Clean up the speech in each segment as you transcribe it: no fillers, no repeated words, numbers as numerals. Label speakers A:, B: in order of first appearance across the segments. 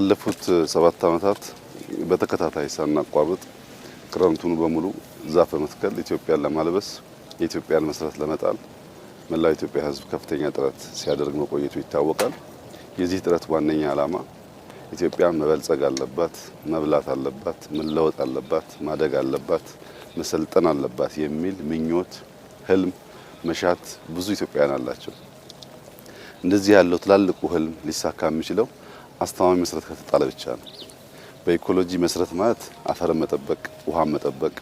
A: ላለፉት 7 ዓመታት በተከታታይ ሳናቋርጥ ክረምቱን በሙሉ ዛፍ በመትከል ኢትዮጵያን ለማልበስ የኢትዮጵያን መሰረት ለመጣል መላው ኢትዮጵያ ሕዝብ ከፍተኛ ጥረት ሲያደርግ መቆየቱ ይታወቃል። የዚህ ጥረት ዋነኛ ዓላማ ኢትዮጵያ መበልጸግ አለባት፣ መብላት አለባት፣ መለወጥ አለባት፣ ማደግ አለባት፣ መሰልጠን አለባት የሚል ምኞት፣ ህልም፣ መሻት ብዙ ኢትዮጵያውያን አላቸው። እንደዚህ ያለው ትላልቁ ህልም ሊሳካ የሚችለው አስተማማኝ መሰረት ከተጣለ ብቻ ነው። በኢኮሎጂ መሰረት ማለት አፈርን መጠበቅ፣ ውሃን መጠበቅ፣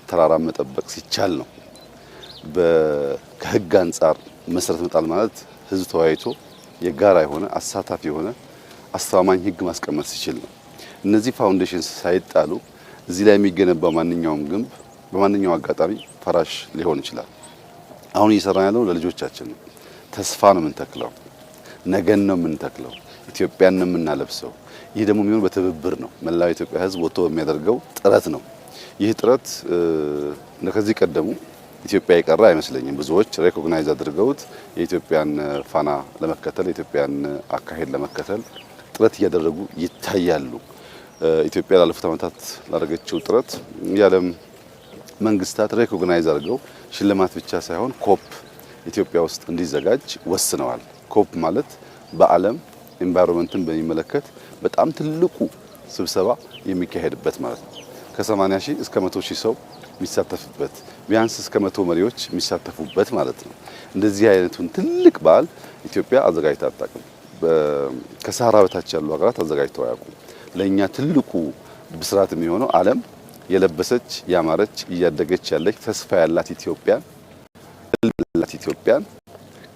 A: ተራራን መጠበቅ ሲቻል ነው። ከህግ አንጻር መሰረት መጣል ማለት ህዝብ ተወያይቶ የጋራ የሆነ አሳታፊ የሆነ አስተማማኝ ህግ ማስቀመጥ ሲችል ነው። እነዚህ ፋውንዴሽንስ ሳይጣሉ እዚህ ላይ የሚገነባው ማንኛውም ግንብ በማንኛውም አጋጣሚ ፈራሽ ሊሆን ይችላል። አሁን እየሰራን ያለው ለልጆቻችን ነው። ተስፋ ነው የምንተክለው፣ ነገን ነው የምንተክለው፣ ኢትዮጵያን ነው የምናለብሰው። ይህ ደግሞ የሚሆነው በትብብር ነው። መላው ኢትዮጵያ ህዝብ ወጥቶ በሚያደርገው ጥረት ነው። ይህ ጥረት ከዚህ ቀደሙ ኢትዮጵያ የቀረ አይመስለኝም። ብዙዎች ሬኮግናይዝ አድርገውት የኢትዮጵያን ፋና ለመከተል የኢትዮጵያን አካሄድ ለመከተል ጥረት እያደረጉ ይታያሉ። ኢትዮጵያ ላለፉት ዓመታት ላደረገችው ጥረት የዓለም መንግስታት ሬኮግናይዝ አድርገው ሽልማት ብቻ ሳይሆን ኮፕ ኢትዮጵያ ውስጥ እንዲዘጋጅ ወስነዋል። ኮፕ ማለት በዓለም ኤንቫይሮንመንትን በሚመለከት በጣም ትልቁ ስብሰባ የሚካሄድበት ማለት ነው። ከ80 ሺህ እስከ 100 ሺህ ሰው የሚሳተፍበት ቢያንስ እስከ 100 መሪዎች የሚሳተፉበት ማለት ነው። እንደዚህ አይነቱን ትልቅ በዓል ኢትዮጵያ አዘጋጅታ አታውቅም። ከሰሃራ በታች ያሉ ሀገራት አዘጋጅተው አያውቁም። ለኛ ትልቁ ብስራት የሚሆነው ዓለም የለበሰች ያማረች እያደገች ያለች ተስፋ ያላት ኢትዮጵያን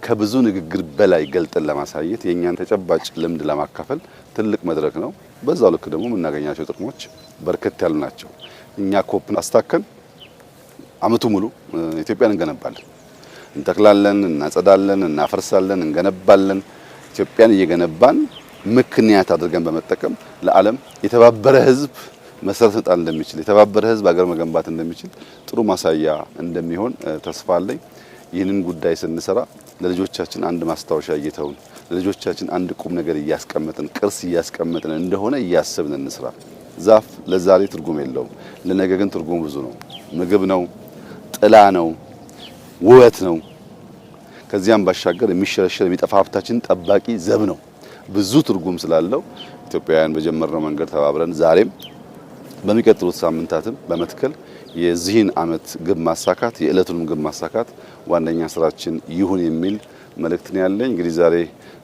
A: ከብዙ ንግግር በላይ ገልጠን ለማሳየት የኛን ተጨባጭ ልምድ ለማካፈል ትልቅ መድረክ ነው። በዛው ልክ ደግሞ የምናገኛቸው ጥቅሞች በርከት ያሉ ናቸው። እኛ ኮፕን አስታከን አመቱ ሙሉ ኢትዮጵያን እንገነባለን፣ እንተክላለን፣ እናጸዳለን፣ እናፈርሳለን፣ እንገነባለን። ኢትዮጵያን እየገነባን ምክንያት አድርገን በመጠቀም ለዓለም የተባበረ ህዝብ መሰረት መጣል እንደሚችል፣ የተባበረ ህዝብ ሀገር መገንባት እንደሚችል ጥሩ ማሳያ እንደሚሆን ተስፋ አለኝ። ይህንን ጉዳይ ስንሰራ ለልጆቻችን አንድ ማስታወሻ እየተውን ለልጆቻችን አንድ ቁም ነገር እያስቀመጥን ቅርስ እያስቀመጥን እንደሆነ እያሰብን እንስራ። ዛፍ ለዛሬ ትርጉም የለውም፣ ለነገ ግን ትርጉም ብዙ ነው። ምግብ ነው፣ ጥላ ነው፣ ውበት ነው። ከዚያም ባሻገር የሚሸረሸር የሚጠፋ ሀብታችን ጠባቂ ዘብ ነው። ብዙ ትርጉም ስላለው ኢትዮጵያውያን በጀመርነው መንገድ ተባብረን ዛሬም በሚቀጥሉት ሳምንታትም በመትከል የዚህን ዓመት ግብ ማሳካት የዕለቱንም ግብ ማሳካት ዋነኛ ስራችን ይሁን የሚል መልእክት ነው ያለኝ። እንግዲህ ዛሬ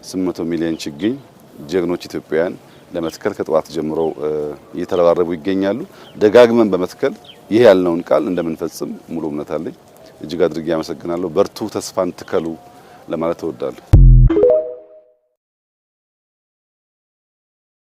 A: 800 ሚሊዮን ችግኝ ጀግኖች ኢትዮጵያውያን ለመትከል ከጠዋት ጀምሮ እየተረባረቡ ይገኛሉ። ደጋግመን በመትከል ይሄ ያልነውን ቃል እንደምንፈጽም ሙሉ እምነት አለኝ። እጅግ አድርጌ አመሰግናለሁ። በርቱ፣ ተስፋን ትከሉ ለማለት እወዳለሁ።